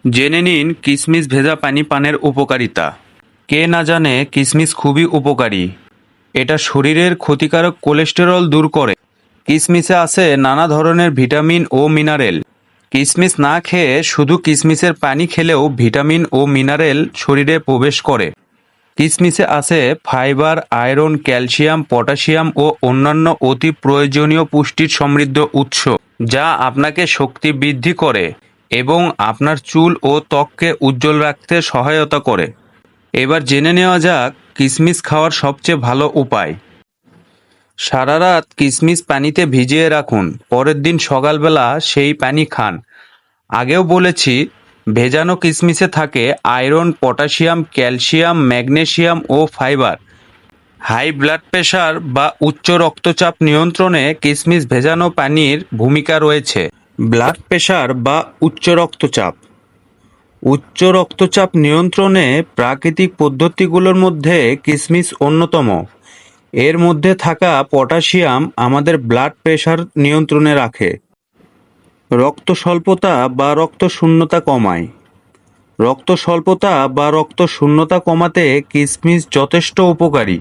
জেনে নিন কিশমিশ ভেজা পানি পানের উপকারিতা। কে না জানে কিশমিশ খুবই উপকারী। এটা শরীরের ক্ষতিকারক কোলেস্টেরল দূর করে। কিশমিশে আছে নানা ধরনের ভিটামিন ও মিনারেল। কিশমিশ না খেয়ে শুধু কিশমিশের পানি খেলেও ভিটামিন ও মিনারেল শরীরে প্রবেশ করে। কিশমিশে আছে ফাইবার, আয়রন, ক্যালসিয়াম, পটাশিয়াম ও অন্যান্য অতি প্রয়োজনীয় পুষ্টির সমৃদ্ধ উৎস, যা আপনাকে শক্তি বৃদ্ধি করে এবং আপনার চুল ও ত্বককে উজ্জ্বল রাখতে সহায়তা করে। এবার জেনে নেওয়া যাক কিশমিশ খাওয়ার সবচেয়ে ভালো উপায়। সারা রাত কিশমিশ পানিতে ভিজিয়ে রাখুন, পরের দিন সকালবেলা সেই পানি খান। আগেও বলেছি, ভেজানো কিশমিশে থাকে আয়রন, পটাশিয়াম, ক্যালসিয়াম, ম্যাগনেসিয়াম ও ফাইবার। হাই ব্লাড প্রেশার বা উচ্চ রক্তচাপ নিয়ন্ত্রণে কিশমিশ ভেজানো পানির ভূমিকা রয়েছে। ব্লাড প্রেশার বা উচ্চ রক্তচাপ নিয়ন্ত্রণে প্রাকৃতিক পদ্ধতিগুলোর মধ্যে কিশমিশ অন্যতম। এর মধ্যে থাকা পটাশিয়াম আমাদের ব্লাড প্রেশার নিয়ন্ত্রণে রাখে। রক্ত স্বল্পতা বা রক্ত শূন্যতা কমায়। রক্ত স্বল্পতা বা রক্ত শূন্যতা কমাতে কিশমিশ যথেষ্ট উপকারী।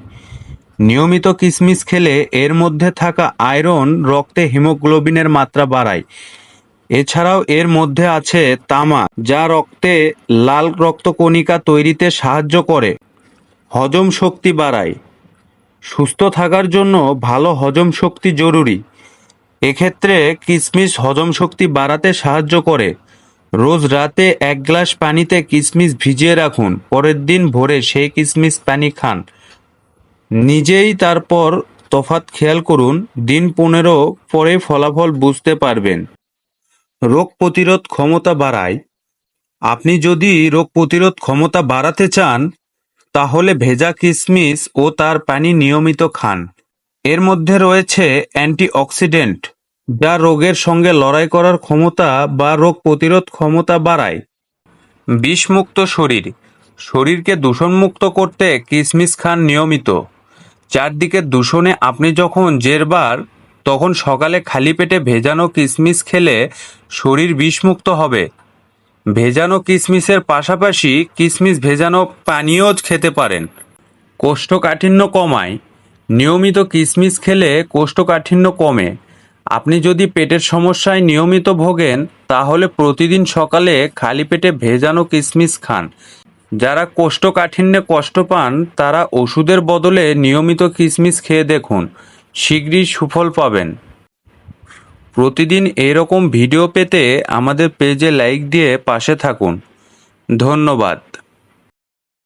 নিয়মিত কিশমিশ খেলে এর মধ্যে থাকা আয়রন রক্তে হিমোগ্লোবিনের মাত্রা বাড়ায়। এছাড়াও এর মধ্যে আছে তামা, যা রক্তে লাল রক্তকণিকা তৈরিতে সাহায্য করে। হজম শক্তি বাড়ায়। সুস্থ থাকার জন্য ভালো হজম শক্তি জরুরি। এক্ষেত্রে কিশমিশ হজম শক্তি বাড়াতে সাহায্য করে। রোজ রাতে 1 গ্লাস পানিতে কিশমিশ ভিজিয়ে রাখুন, পরের দিন ভোরে সেই কিশমিশ পানি খান। নিজেই তারপর তফাৎ খেয়াল করুন। দিন 15 পরে ফলাফল বুঝতে পারবেন। রোগ প্রতিরোধ ক্ষমতা বাড়ায়। আপনি যদি রোগ প্রতিরোধ ক্ষমতা বাড়াতে চান, তাহলে ভেজা কিশমিশ ও তার পানি নিয়মিত খান। এর মধ্যে রয়েছে অ্যান্টিঅক্সিডেন্ট, যা রোগের সঙ্গে লড়াই করার ক্ষমতা বা রোগ প্রতিরোধ ক্ষমতা বাড়ায়। বিষমুক্ত শরীরকে দূষণমুক্ত করতে কিশমিশ খান নিয়মিত। চারদিকের দূষণে আপনি যখন জেরবার, তখন সকালে খালি পেটে ভেজানো কিশমিশ খেলে শরীর বিষমুক্ত হবে। ভেজানো কিশমিশের পাশাপাশি কিশমিশ ভেজানো পানীয় খেতে পারেন। কোষ্ঠকাঠিন্য কমায়। নিয়মিত কিশমিশ খেলে কোষ্ঠকাঠিন্য কমে। আপনি যদি পেটের সমস্যায় নিয়মিত ভোগেন, তাহলে প্রতিদিন সকালে খালি পেটে ভেজানো কিশমিশ খান। যারা কোষ্ঠকাঠিন্যে কষ্ট পান, তারা ওষুধের বদলে নিয়মিত কিশমিশ খেয়ে দেখুন, শীঘ্রই সুফল পাবেন। প্রতিদিন এরকম ভিডিও পেতে আমাদের পেজে লাইক দিয়ে পাশে থাকুন। ধন্যবাদ।